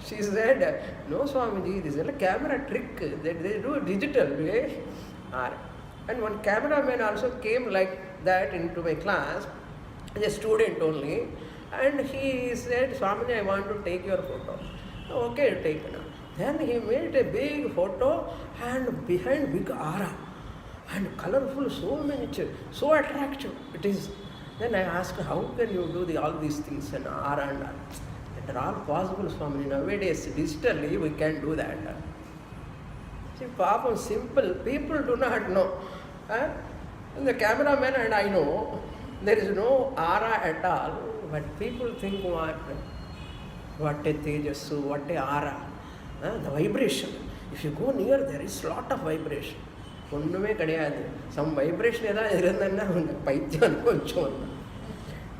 She said, no Swamiji, this is a camera trick. They do digital. Aura. And one cameraman also came like that into my class, a student only, and he said, Swamiji, I want to take your photo. Okay, take now. Then he made a big photo and behind big aura and colorful, so attractive it is. Then I asked, how can you do all these things and aura and all? They are all possible, Swamiji. Nowadays, digitally, we can do that. See, Papa, simple. People do not know. And the cameraman and I know, there is no aura at all. But people think what a tejas, what a aura. The vibration. If you go near, there is lot of vibration. Some vibration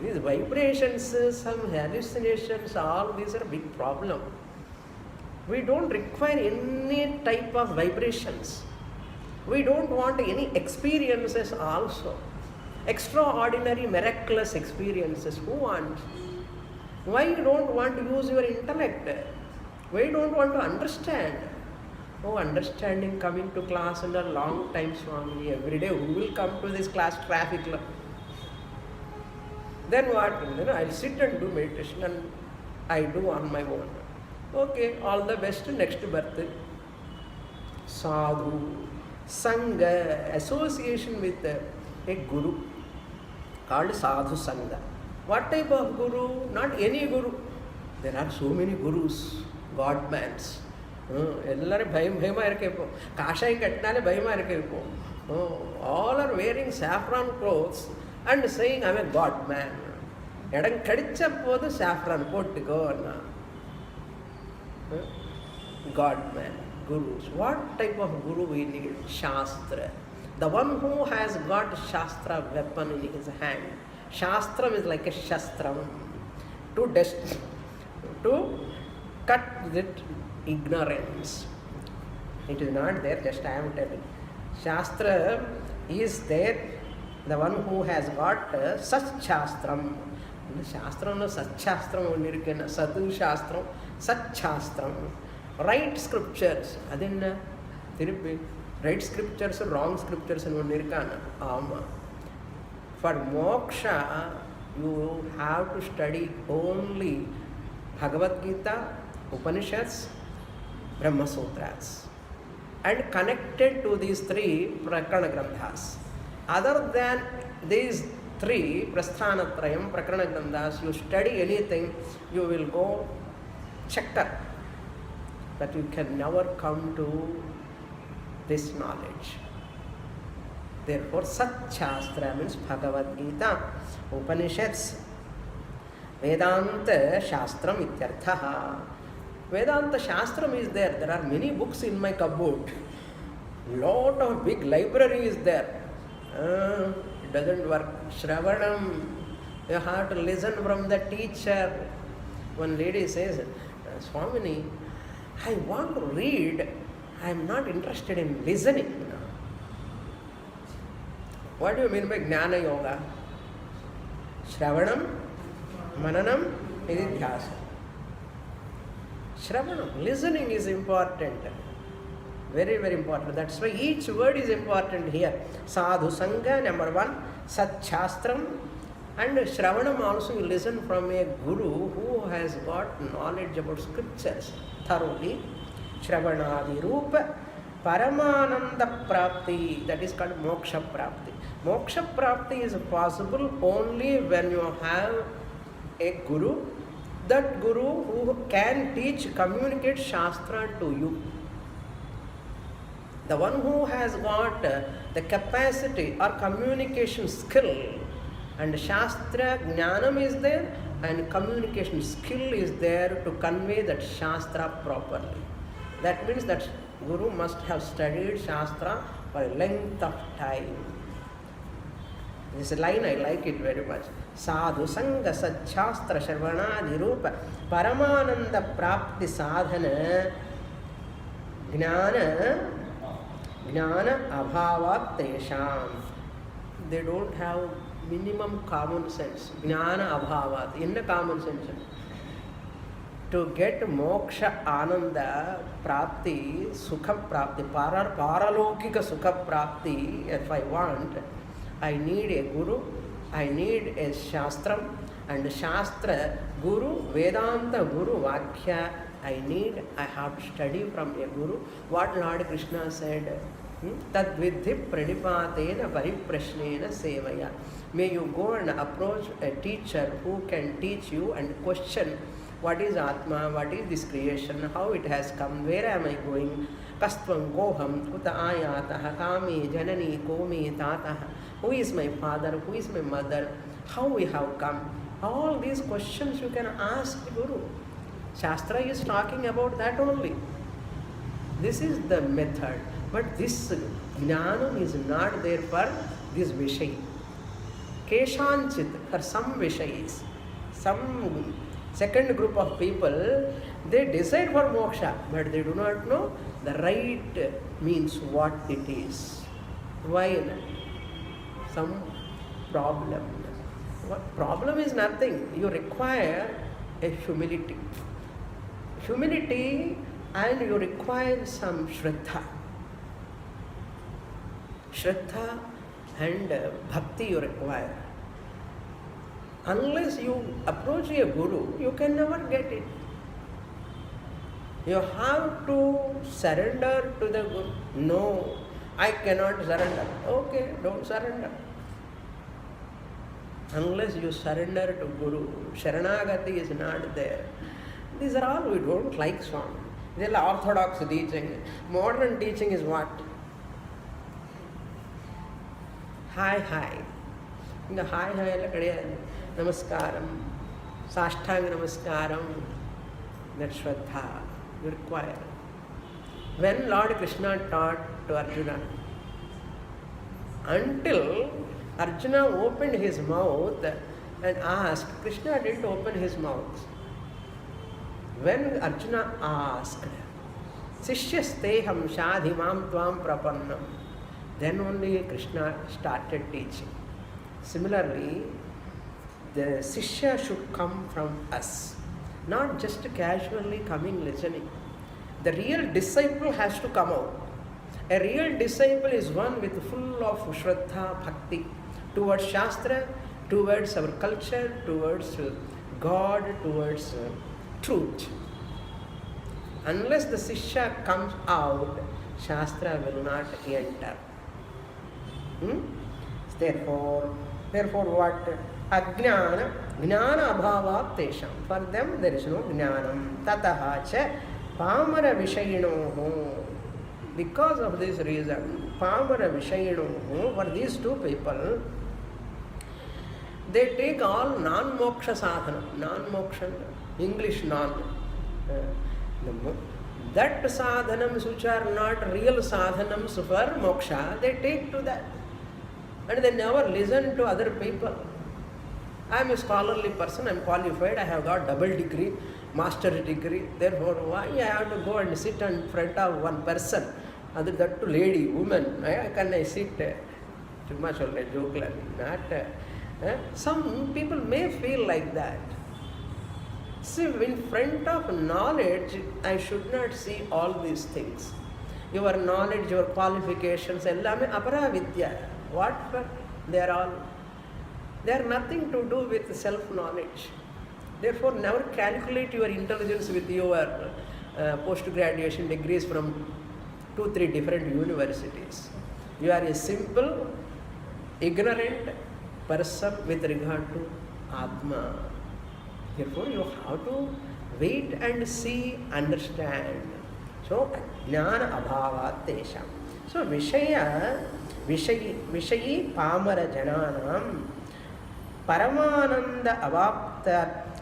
these vibrations, some hallucinations, all these are big problem. We don't require any type of vibrations. We don't want any experiences also. Extraordinary, miraculous experiences. Who wants? Why you don't want to use your intellect? Why you don't want to understand? Oh, understanding, coming to class in a long time, Swami. Every day, who will come to this class? Traffic. Then what? I'll sit and do meditation, and I do on my own. Okay, all the best. Next birth. Sadhu, Sangha, association with a guru called Sadhu Sangha. What type of guru? Not any guru. There are so many gurus, godmans. All are wearing saffron clothes and saying, I'm a god man. Saffron god man, gurus. What type of guru we need? Shastra. The one who has got Shastra weapon in his hand. Shastram is like a shastram to cut with ignorance. It is not there, just I am telling. Shastra is there, the one who has got such Shastram. Shastram no such Shastram, Sadhu Shastram, such Shastram. Right scriptures. Adinna, right scriptures or wrong scriptures in Nirkana. For Moksha, you have to study only Bhagavadgītā, Upaniṣads, Brahma Sutras, and connected to these three Prakaraṇa-granthas. Other than these three, Prasthanatrayam, Prakaraṇa-granthas, you study anything, you will go checker. But you can never come to this knowledge. Therefore, Sat Shastra means Bhagavadgītā, Upaniṣads, Vedānta Shastram ityarthaha. Vedānta Shastram is there. There are many books in my cupboard. Lot of big library is there. It doesn't work. Shravanam, you have to listen from the teacher. One lady says, Swamini, I want to read. I am not interested in listening. What do you mean by Jnana Yoga? Shravanam, Mananam, Nididhyasa. Shravanam, listening is important. Very, very important. That's why each word is important here. Sadhu Sangha, number one, Sat Shastram, and Shravanam also you listen from a guru who has got knowledge about scriptures thoroughly. Shravanadi Rupa, Paramananda Prapti, that is called Moksha Prapti. Moksha Prapti is possible only when you have a guru, that guru who can teach, communicate Shastra to you. The one who has got the capacity or communication skill, and Shastra Jnanam is there and communication skill is there to convey that Shastra properly. That means that Guru must have studied Shastra for a length of time. This line I like it very much. Sadhu Sangha Sadshastra Sharvanadi Rupa Paramananda Prapti Sadhana Jnana Abhavat Tesham. They don't have minimum common sense. Jnana Abhavat. In the common sense. To get moksha ananda prapti, sukha prapti, paralokika sukha prapti, if I want, I need a guru, I need a shastram, and shastra, guru, Vedānta, guru, Vakya, I have to study from a guru. What Lord Krishna said, Tad vidhi pranipatena pariprashnena sevaya. May you go and approach a teacher who can teach you and question what is Atma, what is this creation, how it has come, where am I going, kastvam koham, kuta ayataha, kami, janani, komi, tataha, who is my father, who is my mother, how we have come. All these questions you can ask the Guru. Shastra is talking about that only. This is the method. But this Jnanam is not there for this Vishay. Keshanchit, for some Vishayis, some second group of people, they decide for moksha, but they do not know the right means what it is. Why? Some problem. What problem is nothing. You require a humility. Humility, and you require some Shraddha. Shraddha and bhakti you require. Unless you approach a guru, you can never get it. You have to surrender to the guru. No, I cannot surrender. Okay, don't surrender. Unless you surrender to Guru, Sharanagati is not there. These are all we don't like, Swami. This is orthodox teaching. Modern teaching is what? Hi. The hi namaskaram, sashtanga namaskaram, that Shraddha you require. When Lord Krishna taught to Arjuna, until Arjuna opened his mouth and asked, Krishna didn't open his mouth. When Arjuna asked, Sishyasteham shadhimam tvam prapannam, then only Krishna started teaching. Similarly, the Sishya should come from us, not just casually coming listening. The real disciple has to come out. A real disciple is one with full of Shraddha, Bhakti towards Shastra, towards our culture, towards God, towards truth. Unless the Sishya comes out, Shastra will not enter. Therefore what? Ajnana, Jnana abhava tesham. For them there is no Jnanam. Tataha cha Pamara Vishayinoho. Because of this reason, Pamara Vishayinoho, for these two people, they take all non-moksha sadhana, non-moksha, English non. That sadhanams which are not real sadhanams for moksha, they take to that. And they never listen to other people. I am a scholarly person, I am qualified, I have got double degree, master's degree. Therefore, why I have to go and sit in front of one person? That to lady, woman, can I sit? Too much of a joke, not. Some people may feel like that. See, in front of knowledge, I should not see all these things. Your knowledge, your qualifications, ellame apara vidya. What for? They are nothing to do with self-knowledge. Therefore, never calculate your intelligence with your post-graduation degrees from 2-3 different universities. You are a simple, ignorant person with regard to Atma. Therefore, you have to wait and see, understand. So, jnana abhavat tesham. So, Vishayi Pamara Jananam Paramananda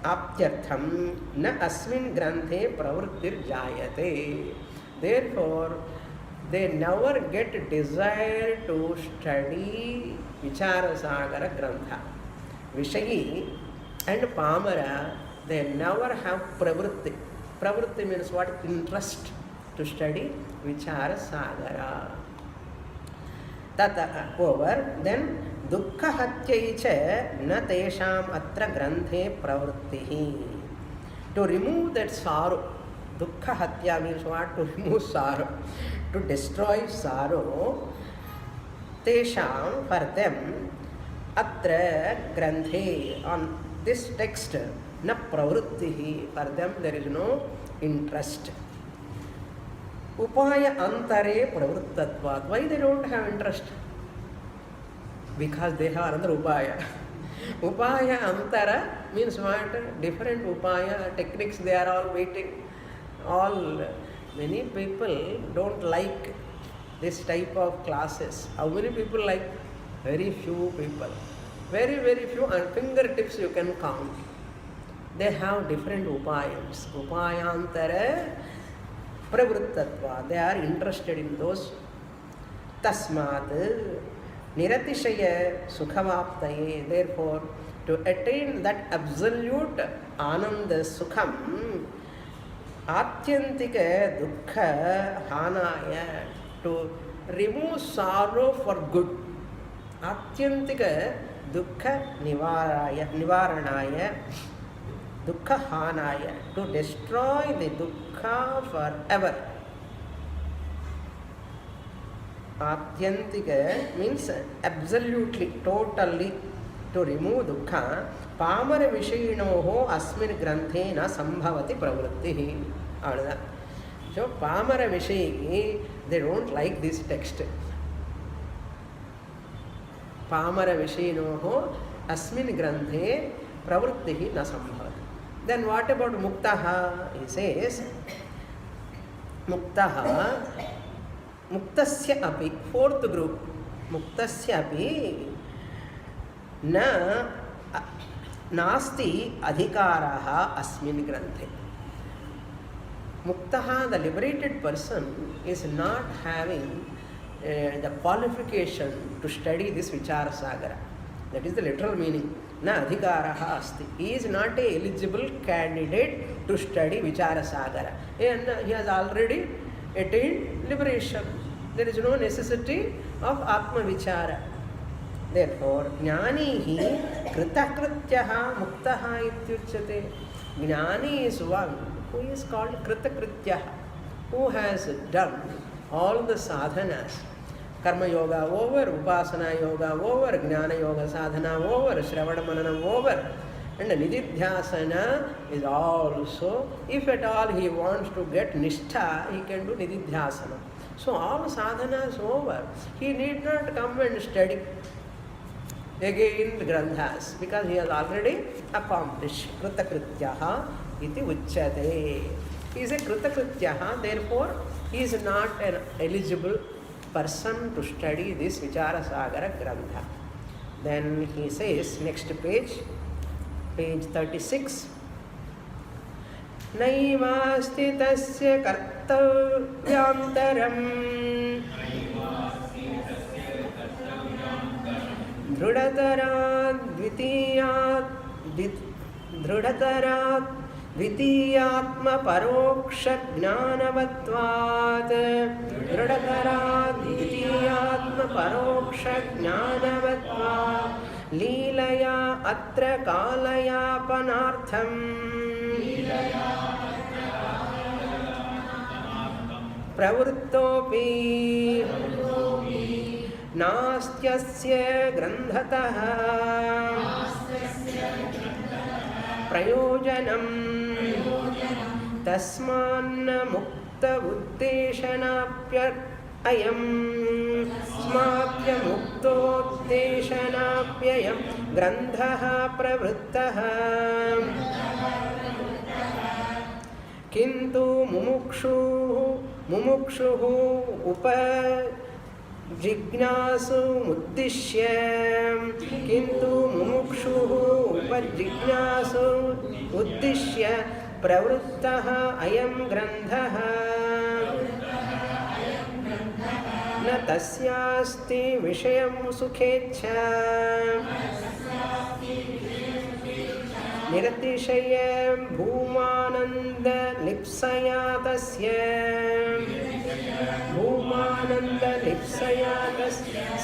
Aptyartham Na Asmin Granthe Pravrittir Jayate. Therefore, they never get desire to study Vicharasagara Grantha. Vishayi and Pamara, they never have pravritti. Pravritti means what? Interest to study Vicharasagara. Tata over, then dukkha hatyaicha na tesham atra granthe pravrittihi. To remove that sorrow, dukkha hatya means what? To remove sorrow, to destroy sorrow. Tesham, for them, atra granthe, on this text, na pravrittihi, for them there is no interest. Upaya antare pravrittatvat. Why they don't have interest? Because they have another upaya. Upaya antara means what? Different upaya techniques they are all waiting. Many people don't like this type of classes. How many people like? Very few people. Very, very few, and fingertips you can count. They have different upayams. Upayantara pravrittatva. They are interested in those. Tasmat niratishaya sukhavaptaye. Therefore, to attain that absolute ananda sukham, atyantika dukkha hanaya, to remove sorrow for good. Atyantika dukkha nivaranaya, dukkha hanaya, to destroy the dukkha forever. Atyantika means absolutely, totally, to remove dukkha. Pamara vishayinoho asmin granthe na sambhavati pravrittihi. So, Pamara vishayi, they don't like this text. Pamara vishayinoho asmin granthe pravrittihi na sambhavati. Then what about muktaha? He says, muktaha, muktasya api, fourth group, muktasya api na nasti adhikaraha asmin granthe. Muktaha, the liberated person, is not having the qualification to study this Vicharasagara. That is the literal meaning. Na adhikaraha asti. He is not a eligible candidate to study Vicharasagara. And he has already attained liberation. There is no necessity of Atma Vichara. Therefore, Jnanihi kritakrityaha muktaha ityuchyate. Jnani is one who is called kritakrityaha, who has done all the sadhanas. Karma yoga over, upasana yoga over, jnana yoga sadhana over, shravana manana over, and nididhyasana is also, if at all he wants to get nishtha, he can do nididhyasana. So all sadhanas over. He need not come and study again the granthas, because he has already accomplished. Kritakrityaha iti uchyate. He is a kritakrityaha, therefore he is not an eligible person to study this Vicharasagara Grantha. Then he says, next page, page 36. Naivasti tasya kartavyantaram dhrudatarat Dvitiyatma paroksha jnanavatvat. Dhrudatarat dvitiyatma paroksha jnanavatvat. Leelaya atra kalaya panartham. Pravrittopi nastyasya grandhataha prayojanam tasmanna Atta uddeshanapya ayam smatya muktodeshanapyayam granthaha pravrittaha kintu mumukshuhu upajignasu uddishya kintu mumukshuhu upajignasu uddishya pravrittaha ayam granthaha na tasyasti vishayam sukhecha niratishyam bhumananda lipsaya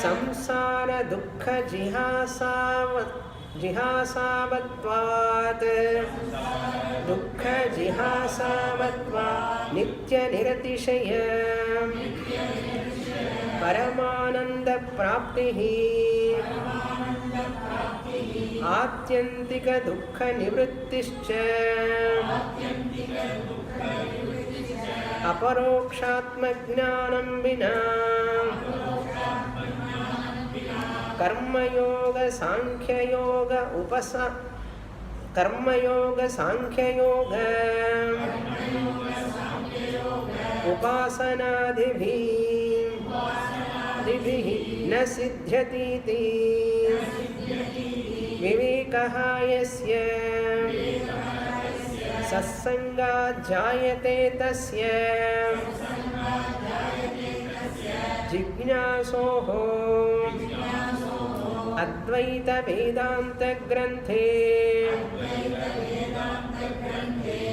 samsara dukkha jihasavatvat nitya niratishyam Paramananda praptihi Atyantika dukkha nivrittischa Aparokshatma jnanam vina Karma yoga Sānkhya yoga Karma yoga Sānkhya yoga Upasanadibhi न सिद्ध्यतीति विवेकः यस्य सत्संगात् जायते तस्य जिज्ञासोः अद्वैत वेदांत ग्रंथे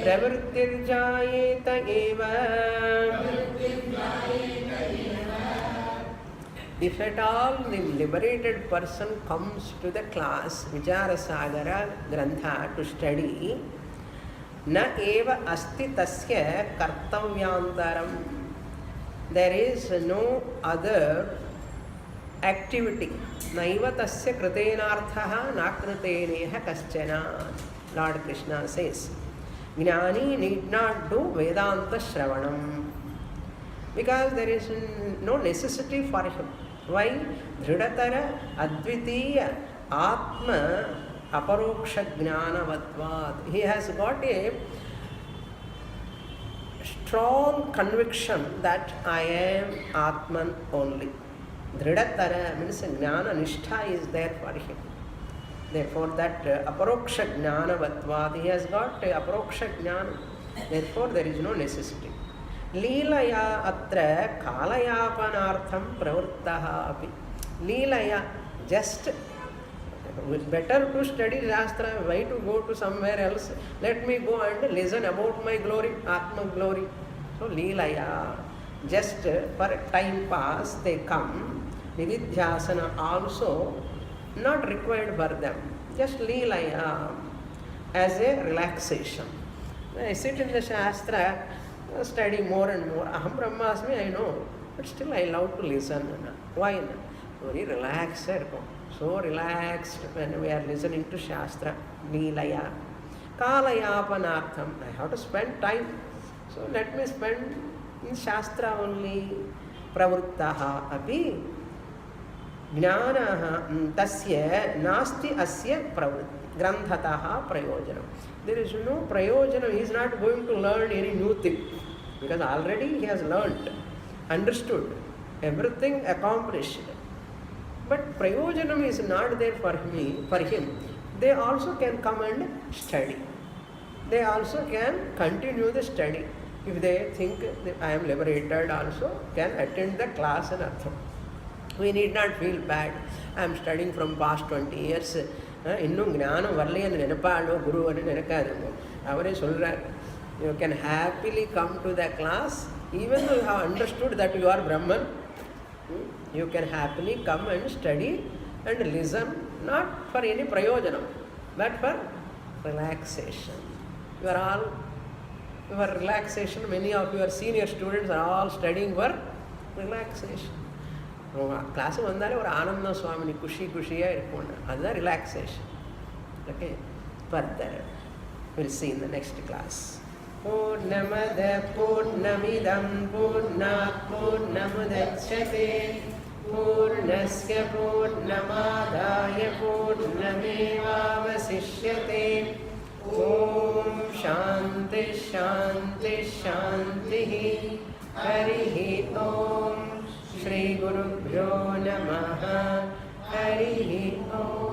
प्रवृत्तिर्जायेत एव If at all the liberated person comes to the class Vicharasagara grantha to study, na eva asti tasya kartavyantaram. There is no other activity. Naiva tasya kritenarthaha nakruteneha kaschana. Lord Krishna says, Gnani need not do Vedānta Shravanam because there is no necessity for him. Why? Dhridatara Advitiya Atma Aparoksha Jnanavatvat. He has got a strong conviction that I am Atman only. Dhridatara means Jnana Nishtha is there for him. Therefore that Aparoksha Jnanavatvat, he has got Aparoksha Jnana. Therefore there is no necessity. Leelaya atra kalayapanartham pravrittaha api. Leelaya, just better to study Shastra, why to go to somewhere else? Let me go and listen about my glory, Atma glory. So Leelaya, just for time pass they come. Nividhyasana also not required for them. Just Leelaya as a relaxation. I sit in the Shastra, study more and more. Aham Brahmasmi, I know, but still I love to listen. Why? Very relaxed. So relaxed when we are listening to Shastra. Leelaya. Kalayapanartham. I have to spend time. So let me spend in Shastra only. Pravrittaha api. Jnanaha tasya nasti asya pravritti. Granthataha prayojanam. There is no prayojanam. He is not going to learn any new thing because already he has learnt, understood, everything accomplished. But prayojanam is not there for him. They also can come and study. They also can continue the study. If they think that I am liberated, also can attend the class and artham. We need not feel bad. I am studying from past 20 years. இன்னும் ஞானம் வரலைன்னு நினைப்பாளோ குருவன்னு நினைக்காதுங்க. அவரே சொல்கிறார், you can happily come to the class even though you have understood that you are Brahman. You can happily come and study and listen, not for any prayojanam, but for relaxation. Your relaxation, many of your senior students are all studying for relaxation. Class வந்தாலே ஒரு ஆனந்த சுவாமினி குஷியாக இருக்கும். அதுதான் relaxation. Okay, further we'll see in the next class. पूर्णमदः पूर्णमिदं पूर्णात् पूर्णमुदच्यते पूर्णस्य पूर्णमादाय पूर्णमेवावशिष्यते ॐ शान्ति शान्ति शान्तिः हरिः ॐ श्रीगुरुभ्यो नमः हरिः ॐ